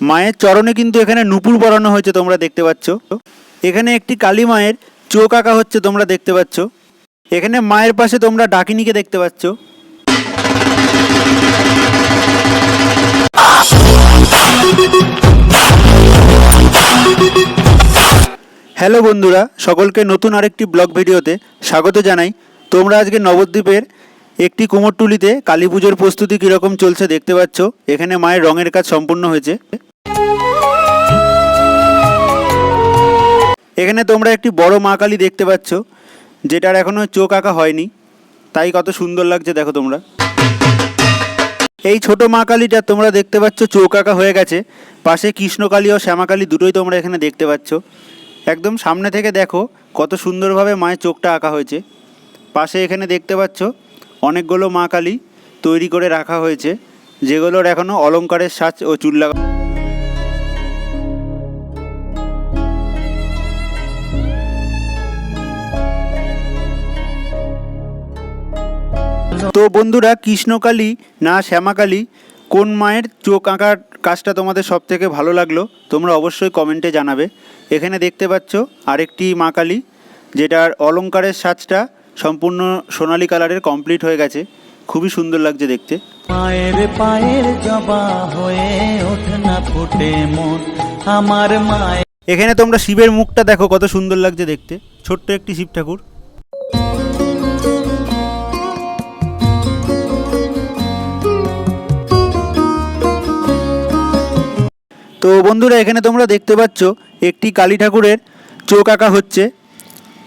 মায়ের চরণে কিন্তু এখানে নূপুর পরানো হয়েছে, তোমরা দেখতে পাচ্ছ। এখানে একটি কালী মায়ের চোখ আঁকা হচ্ছে, তোমরা দেখতে পাচ্ছ। এখানে মায়ের পাশে তোমরা ডাকিনীকে দেখতে পাচ্ছ। হ্যালো বন্ধুরা, সকলকে নতুন আরেকটি ব্লগ ভিডিওতে স্বাগত জানাই। তোমরা আজকে নবদ্বীপের একটি কুমোরটুলিতে কালী পুজোর প্রস্তুতি কীরকম চলছে দেখতে পাচ্ছ। এখানে মায়ের রঙের কাজ সম্পূর্ণ হয়েছে। এখানে তোমরা একটি বড় মা কালী দেখতে পাচ্ছ, যেটার এখনও চোখ আঁকা হয়নি, তাই কত সুন্দর লাগছে দেখো তোমরা। এই ছোট মা কালীটা তোমরা দেখতে পাচ্ছ চোখ আঁকা হয়ে গেছে। পাশে কৃষ্ণকালী ও শ্যামাকালী দুটোই তোমরা এখানে দেখতে পাচ্ছ। একদম সামনে থেকে দেখো কত সুন্দরভাবে মায়ের চোখটা আঁকা হয়েছে। পাশে এখানে দেখতে পাচ্ছ অনেকগুলো মা কালী তৈরি করে রাখা হয়েছে, যেগুলোর এখনও অলংকারের সাজ ও চুল লাগা। তো বন্ধুরা, কৃষ্ণকালী না শ্যামাকালী, কোন মায়ের চোখ আঁকার কাজটা তোমাদের সব থেকে ভালো লাগলো তোমরা অবশ্যই কমেন্টে জানাবে। এখানে দেখতে পাচ্ছ আরেকটি মা কালী, যেটার অলংকারের সাজটা সম্পূর্ণ সোনালী কালারের কমপ্লিট হয়ে গেছে, খুবই সুন্দর লাগছে দেখতে। পায়ের পায়ের জবা হয়ে ওঠে না ফুটে মন আমার মায়ের। এখানে তোমরা শিবের মুখটা দেখো কত সুন্দর লাগছে দেখতে, ছোট্ট একটি শিব ঠাকুর। তো বন্ধুরা, এখানে তোমরা দেখতে পাচ্ছ একটি কালী ঠাকুরের চোখ আঁকা হচ্ছে।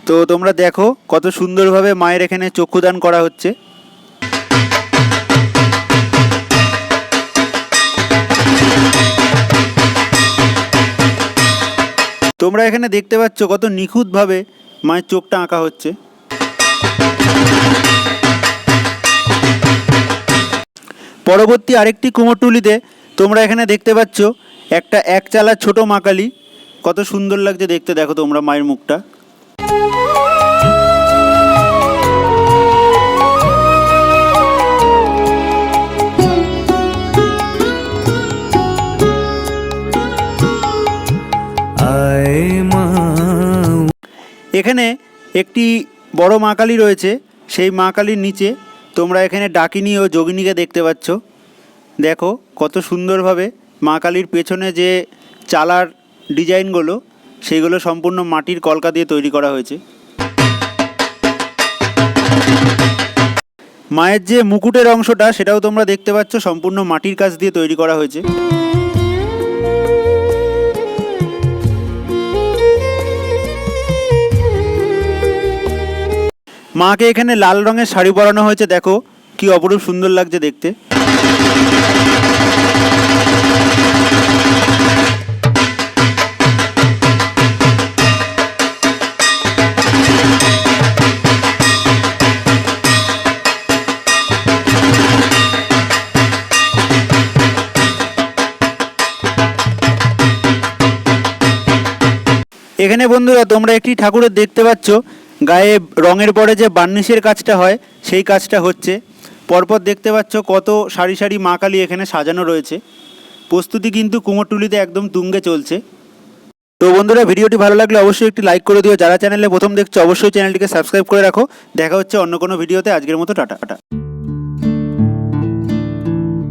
তো তোমরা দেখো কত সুন্দরভাবে মায়ের এখানে চক্ষুদান করা হচ্ছে। তোমরা এখানে দেখতে পাচ্ছ কত নিখুঁতভাবে মায়ের চোখটা আঁকা হচ্ছে। পরবর্তী আরেকটি কুমোরটুলিতে তোমরা এখানে দেখতে পাচ্ছ একটা একচালা ছোট মা কালী, কত সুন্দর লাগছে দেখতে দেখো তোমরা মায়ের মুখটা। এখানে একটি বড় মা কালী রয়েছে, সেই মা কালীর নিচে তোমরা এখানে ডাকিনী ও যোগিনীকে দেখতে পাচ্ছ। দেখো কত সুন্দরভাবে মা কালীর পেছনে যে চালার ডিজাইনগুলো, সেইগুলো সম্পূর্ণ মাটির কলকা দিয়ে তৈরি করা হয়েছে। মায়ের যে মুকুটের অংশটা সেটাও তোমরা দেখতে পাচ্ছ সম্পূর্ণ মাটির কাজ দিয়ে তৈরি করা হয়েছে। মাকে এখানে লাল রঙের শাড়ি পরানো হয়েছে, দেখো কি অপরূপ সুন্দর লাগছে দেখতে। এখানে বন্ধুরা তোমরা একটি ঠাকুরের দেখতে পাচ্ছ গায়ে রঙের পরে যে বার্নিশের কাজটা হয় সেই কাজটা হচ্ছে। পরপর দেখতে পাচ্ছ কত সারি সারি মা কালী এখানে সাজানো রয়েছে। প্রস্তুতি কিন্তু কুমোরটুলিতে একদম তুঙ্গে চলছে। তো বন্ধুরা, ভিডিওটি ভালো লাগলে অবশ্যই একটি লাইক করে দিও। যারা চ্যানেলে প্রথম দেখছো অবশ্যই চ্যানেলটিকে সাবস্ক্রাইব করে রাখো। দেখা হচ্ছে অন্য কোনো ভিডিওতে। আজকের মতো টাটা।